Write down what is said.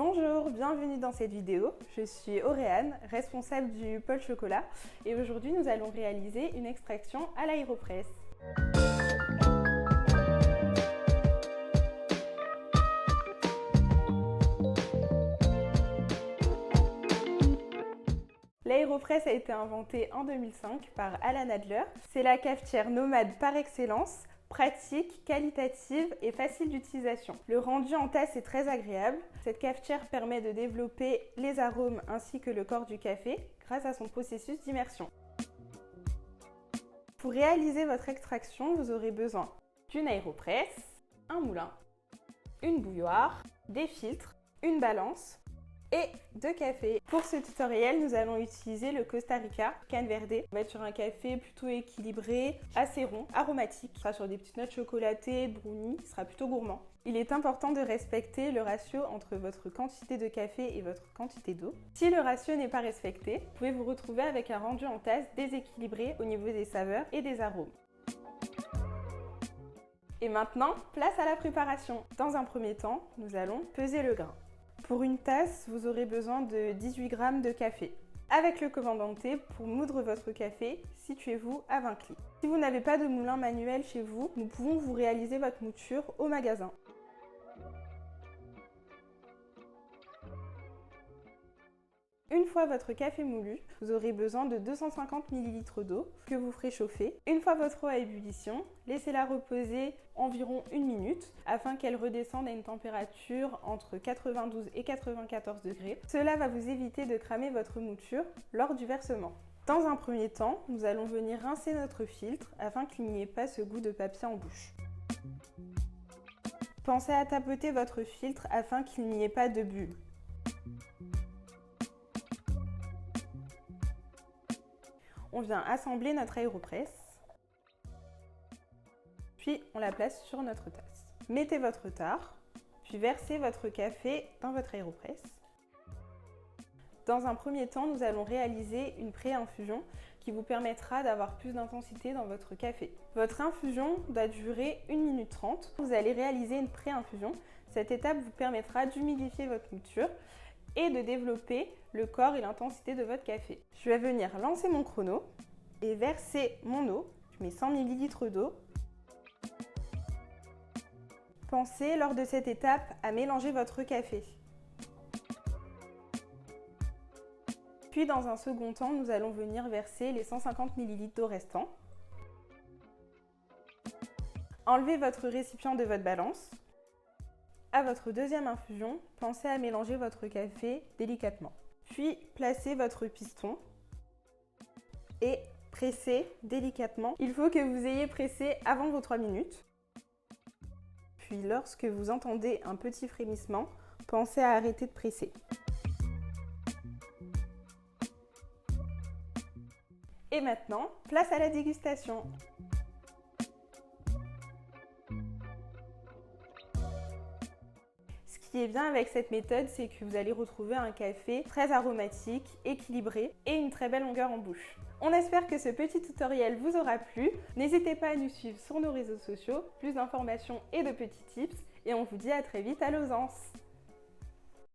Bonjour, bienvenue dans cette vidéo. Je suis Auréane, responsable du pôle chocolat et aujourd'hui nous allons réaliser une extraction à l'aéropress. L'aéropress a été inventée en 2005 par Alan Adler. C'est la cafetière nomade par excellence, pratique, qualitative et facile d'utilisation. Le rendu en tasse est très agréable. Cette cafetière permet de développer les arômes ainsi que le corps du café grâce à son processus d'immersion. Pour réaliser votre extraction, vous aurez besoin d'une aéropress, un moulin, une bouilloire, des filtres, une balance et de café. Pour ce tutoriel, nous allons utiliser le Costa Rica Canne Verde. On va être sur un café plutôt équilibré, assez rond, aromatique. Ce sera sur des petites notes chocolatées, brownie, ce sera plutôt gourmand. Il est important de respecter le ratio entre votre quantité de café et votre quantité d'eau. Si le ratio n'est pas respecté, vous pouvez vous retrouver avec un rendu en tasse déséquilibré au niveau des saveurs et des arômes. Et maintenant, place à la préparation. Dans un premier temps, nous allons peser le grain. Pour une tasse, vous aurez besoin de 18 g de café. Avec le Comandante, pour moudre votre café, situez-vous à 20 clics. Si vous n'avez pas de moulin manuel chez vous, nous pouvons vous réaliser votre mouture au magasin. Une fois votre café moulu, vous aurez besoin de 250 ml d'eau que vous ferez chauffer. Une fois votre eau à ébullition, laissez-la reposer environ 1 minute afin qu'elle redescende à une température entre 92 et 94 degrés. Cela va vous éviter de cramer votre mouture lors du versement. Dans un premier temps, nous allons venir rincer notre filtre afin qu'il n'y ait pas ce goût de papier en bouche. Pensez à tapoter votre filtre afin qu'il n'y ait pas de bulles. On vient assembler notre aéropress, puis on la place sur notre tasse. Mettez votre tare, puis versez votre café dans votre aéropress. Dans un premier temps, nous allons réaliser une pré-infusion qui vous permettra d'avoir plus d'intensité dans votre café. Votre infusion doit durer 1 minute 30. Vous allez réaliser une pré-infusion. Cette étape vous permettra d'humidifier votre mouture et de développer le corps et l'intensité de votre café. Je vais venir lancer mon chrono et verser mon eau. Je mets 100 ml d'eau. Pensez lors de cette étape à mélanger votre café. Puis dans un second temps, nous allons venir verser les 150 ml d'eau restants. Enlevez votre récipient de votre balance. À votre deuxième infusion, pensez à mélanger votre café délicatement. Puis placez votre piston et pressez délicatement. Il faut que vous ayez pressé avant vos 3 minutes. Puis lorsque vous entendez un petit frémissement, pensez à arrêter de presser. Et maintenant, place à la dégustation. Ce qui est bien avec cette méthode, c'est que vous allez retrouver un café très aromatique, équilibré et une très belle longueur en bouche. On espère que ce petit tutoriel vous aura plu. N'hésitez pas à nous suivre sur nos réseaux sociaux, plus d'informations et de petits tips. Et on vous dit à très vite à Lausance.